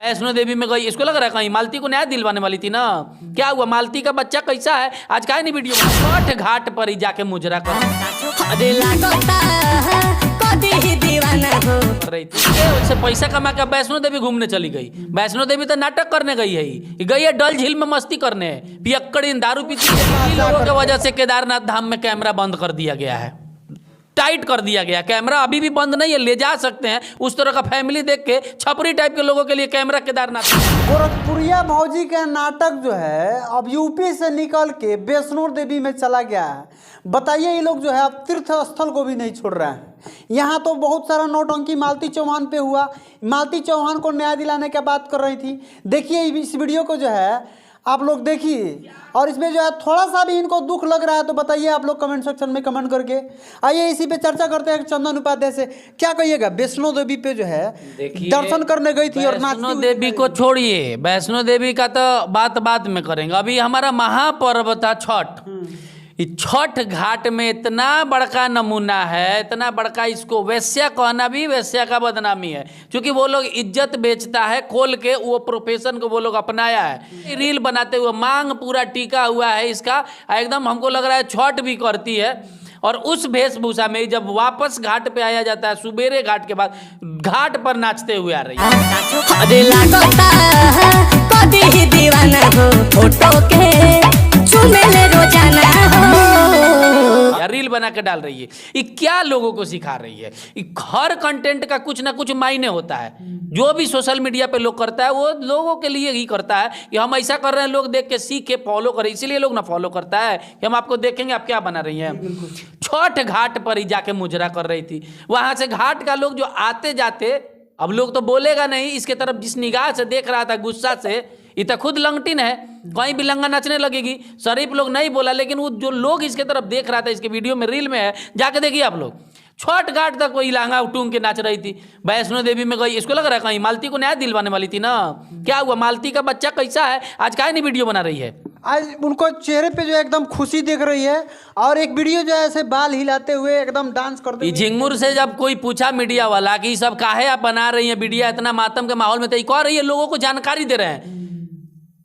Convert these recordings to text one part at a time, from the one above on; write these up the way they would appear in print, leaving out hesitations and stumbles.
वैष्णो देवी में गई, इसको लग रहा है कहीं मालती को न्याय दिलवाने वाली थी ना। क्या हुआ, मालती का बच्चा कैसा है आज का नहीं वीडियो छठ घाट पर ही जाके मुजरा कर रही थी। उससे पैसा कमा के वैष्णो देवी घूमने चली गई। वैष्णो देवी तो नाटक करने गई है, गई है डल झील में मस्ती करने, पियक्कड़ीन दारू पीती। लोगों की वजह से केदारनाथ धाम में कैमरा बंद कर दिया गया है, टाइट कर दिया गया। कैमरा अभी भी बंद नहीं है, ले जा सकते हैं। उस तरह का फैमिली देख के छपरी टाइप के लोगों के लिए कैमरा केदारनाथ। गोरखपुरिया भौजी का नाटक जो है अब यूपी से निकल के वैष्णो देवी में चला गया है। बताइए ये लोग जो है अब तीर्थ स्थल को भी नहीं छोड़ रहे हैं। यहाँ तो बहुत सारा नौटंकी मालती चौहान पे हुआ। मालती चौहान को न्याय दिलाने की बात कर रही थी। देखिए इस वीडियो को जो है आप लोग देखिए, और इसमें जो है थोड़ा सा भी इनको दुख लग रहा है तो बताइए आप लोग कमेंट सेक्शन में कमेंट करके। आइए इसी पे चर्चा करते हैं। चंदन उपाध्याय से क्या कहिएगा, वैष्णो देवी पे जो है दर्शन करने गई थी और वैष्णो देवी को छोड़िए, वैष्णो देवी का तो बात में करेंगे। अभी हमारा महापर्व था छठ। छठ घाट में इतना बड़का नमूना है, इतना बड़का, इसको वेश्या कहना भी वेश्या का बदनामी है, क्योंकि वो लोग इज्जत बेचता है खोल के, वो प्रोफेशन को वो लोग अपनाया है। रील बनाते हुए मांग पूरा टीका हुआ है इसका, एकदम हमको लग रहा है छठ भी करती है। और उस वेशभूषा में जब वापस घाट पे आया जाता है सुबेरे घाट के बाद, घाट पर नाचते हुए आ रही है। रील बना के डाल रही है। ये क्या लोगों को सिखा रही है। हर कंटेंट का कुछ ना कुछ मायने होता है। जो भी सोशल मीडिया पे लोग करता है वो लोगों के लिए ही करता है कि हम ऐसा कर रहे हैं, लोग देख के सीखे फॉलो करें, इसीलिए लोग ना फॉलो करता है कि हम आपको देखेंगे आप क्या बना रही हैं। छठ घाट पर ही जाके मुजरा कर रही थी। वहां से घाट का लोग जो आते जाते, अब लोग तो बोलेगा नहीं, इसके तरफ जिस निगाह से देख रहा था गुस्सा से, ये तो खुद लंगटिन है, कहीं भी लंगा नाचने लगेगी। शरीफ लोग नहीं बोला, लेकिन वो जो लोग इसके तरफ देख रहा था, इसके वीडियो में रील में है, जाके देखिए आप लोग। छठ घाट तक कोई लहंगा उठूंग के नाच रही थी। वैष्णो देवी में गई, इसको लग रहा है कहीं मालती को न्याय दिलवाने वाली थी ना। क्या हुआ, मालती का बच्चा कैसा है आज का नहीं वीडियो बना रही है। आज उनको चेहरे पे जो है एकदम खुशी दिख रही है, और एक वीडियो जो है ऐसे बाल हिलाते हुए एकदम डांस करते हुए। झिंगुर से जब कोई पूछा मीडिया वाला कि सब काहे आप बना रही है वीडियो इतना मातम के माहौल में, तो कह रही है लोगों को जानकारी दे रहे हैं।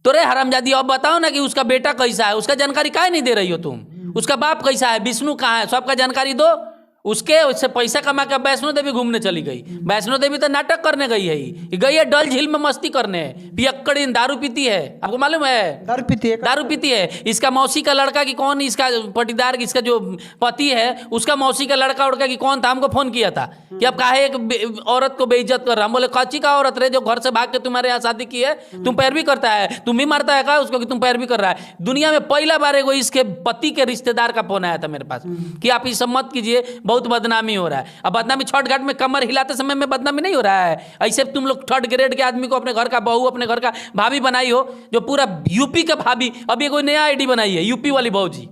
तो रे हरामजादी, अब बताओ ना कि उसका बेटा कैसा है, उसका जानकारी काहे नहीं दे रही हो तुम। उसका बाप कैसा है, विष्णु कहाँ है, सबका जानकारी दो। उससे पैसा कमा के वैष्णो देवी घूमने चली गई। वैष्णो देवी तो नाटक करने गई है, गई है डल झील में मस्ती करने, पियक्कड़ीन दारू पीती है। आपको मालूम है दारू पीती है। इसका मौसी का लड़का कि कौन, इसका पटीदार, इसका जो पति है उसका मौसी का लड़का उड़का कि कौन था, हमको फोन किया था कि अब काहे एक औरत को बेइज्जत कर रहा। हम बोले कच्ची का औरत रहे जो घर से भाग के तुम्हारे यहाँ शादी की है, तुम पैरवी करता है, तुम भी मारता है का उसको कि तुम पैरवी कर रहा है। दुनिया में पहला बार एगो इसके पति के रिश्तेदार का फोन आया था मेरे पास कि आप ये सब मत कीजिए, बहुत बदनामी हो रहा है। अब बदनामी छठ घाट में कमर हिलाते समय में बदनामी नहीं हो रहा है। ऐसे तुम लोग थर्ड ग्रेड के आदमी को अपने घर का बहू, अपने घर का भाभी बनाई हो, जो पूरा यूपी का भाभी। अभी कोई नया आईडी बनाई है यूपी वाली भौजी,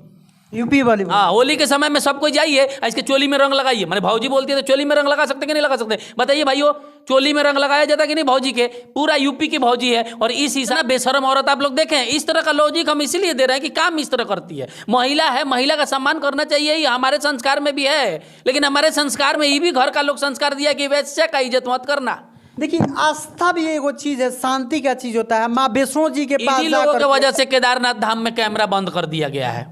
यूपी वाली। हाँ, होली के समय में सब कोई जाइए, इसके चोली में रंग लगाइए। मैंने भौजी बोलती है तो चोली में रंग लगा सकते कि नहीं लगा सकते, बताइए भाइयों। चोली में रंग लगाया जाता कि नहीं भौजी के, पूरा यूपी की भौजी है। और इस हिसाब बेशरम औरत आप लोग देखें, इस तरह का लॉजिक हम इसीलिए दे रहे हैं कि काम इस तरह करती है। महिला है, महिला का सम्मान करना चाहिए, ये हमारे संस्कार में भी है। लेकिन हमारे संस्कार में ये भी घर का लोग संस्कार दिया कि वैश्य का इज्जत मत करना। देखिए आस्था भी एगो चीज है, शांति का चीज होता है। माँ वैष्णो जी के पास लोगों की वजह से केदारनाथ धाम में कैमरा बंद कर दिया गया है,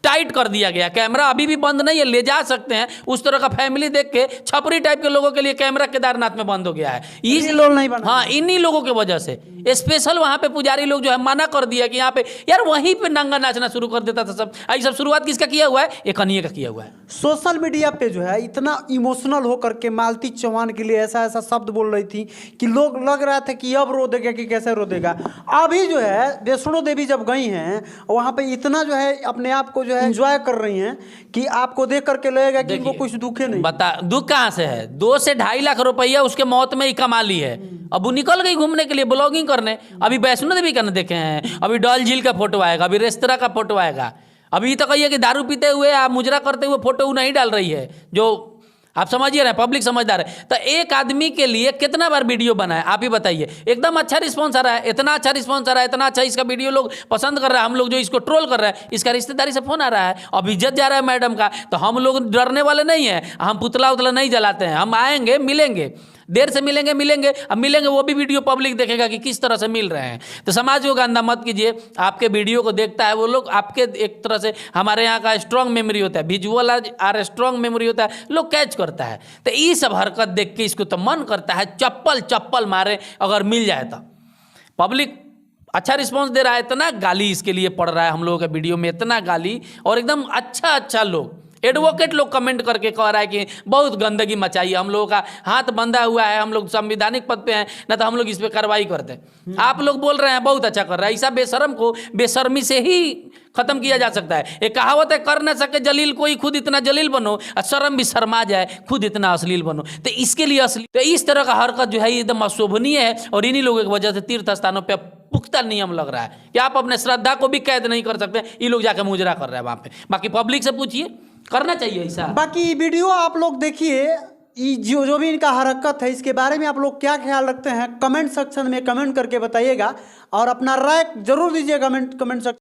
टाइट कर दिया गया। कैमरा अभी भी बंद नहीं है, ले जा सकते हैं। उस तरह का फैमिली देख के छपरी टाइप के लोगों के लिए कैमरा केदारनाथ में बंद हो गया है। इस लोग नहीं बना, हाँ, इन्हीं लोगों की वजह से स्पेशल वहां पे पुजारी लोग जो है मना कर दिया कि यहाँ पे यार वहीं पे नंगा नाचना शुरू कर देता था सब। आई सब शुरुआत किसका किया हुआ है, एक कन्हैया का किया हुआ है। सोशल मीडिया पे जो है इतना इमोशनल होकर के मालती चौहान के लिए ऐसा ऐसा शब्द बोल रही थी कि लोग लग रहा था कि अब रो देगा कि कैसे रो देगा। अभी जो है वैष्णो देवी जब गई हैं वहां पे इतना जो है अपने आप को जो है एंजॉय कर रही हैं कि आपको देख करके लगेगा कि इनको कुछ दुखे नहीं। बता दुख कहाँ से है, 2 से 2.5 लाख रुपया उसके मौत में ही कमा ली है। अब वो निकल गई घूमने के लिए, ब्लॉगिंग करने। अभी वैष्णो देवी का न देखे हैं, अभी डल झील का फोटो आएगा, अभी रेस्तरा का फोटो आएगा। अभी तो कहिए कि दारू पीते हुए या मुजरा करते हुए फोटो नहीं डाल रही है, जो आप समझिए ना, पब्लिक समझदार है। तो एक आदमी के लिए कितना बार वीडियो बना है आप ही बताइए। एकदम अच्छा रिस्पॉन्स आ रहा है, इतना अच्छा रिस्पॉन्स आ रहा है, इतना अच्छा इसका वीडियो लोग पसंद कर रहा है। हम लोग जो इसको ट्रोल कर रहे हैं, इसका रिश्तेदारी से फोन आ रहा है, अब इज्जत जा रहा है मैडम का। तो हम लोग डरने वाले नहीं हैं, हम पुतला उतला नहीं जलाते हैं, हम आएंगे मिलेंगे। देर से मिलेंगे मिलेंगे, अब मिलेंगे वो भी वीडियो पब्लिक देखेगा कि किस तरह से मिल रहे हैं। तो समाज को गंदा मत कीजिए। आपके वीडियो को देखता है वो लोग, आपके एक तरह से हमारे यहाँ का स्ट्रांग मेमोरी होता है, विजुअल आर स्ट्रांग मेमोरी होता है, लोग कैच करता है। तो ये सब हरकत देख के इसको तो मन करता है चप्पल चप्पल मारे अगर मिल जाए तो। पब्लिक अच्छा रिस्पॉन्स दे रहा है, इतना गाली इसके लिए पड़ रहा है हम लोगों के वीडियो में, इतना गाली, और एकदम अच्छा लोग एडवोकेट लोग कमेंट करके कह रहा है कि बहुत गंदगी मचाई है, हम लोगों का हाथ बंधा हुआ है, हम लोग संवैधानिक पद पे हैं, ना तो हम लोग इस पे कार्रवाई करते हैं। आप लोग बोल रहे हैं बहुत अच्छा कर रहा है। ऐसा बेशरम को बेशर्मी से ही खत्म किया जा सकता है। एक कहावत है, कर न सके जलील कोई, खुद इतना जलील बनो, और शर्म भी शर्मा जाए, खुद इतना अश्लील बनो। तो इसके लिए तो इस तरह का हरकत जो है एकदम अशोभनीय है, और इन्हीं लोगों की वजह से तीर्थ स्थानों पर पुख्ता नियम लग रहा है कि आप अपने श्रद्धा को भी कैद नहीं कर सकते। ये लोग जाकर मुजरा कर रहे हैं वहाँ पे। बाकी पब्लिक से पूछिए, करना चाहिए ऐसा। बाकी वीडियो आप लोग देखिए, जो भी इनका हरकत है इसके बारे में आप लोग क्या ख्याल रखते हैं, कमेंट सेक्शन में कमेंट करके बताइएगा, और अपना राय जरूर दीजिएगा कमेंट सेक्शन।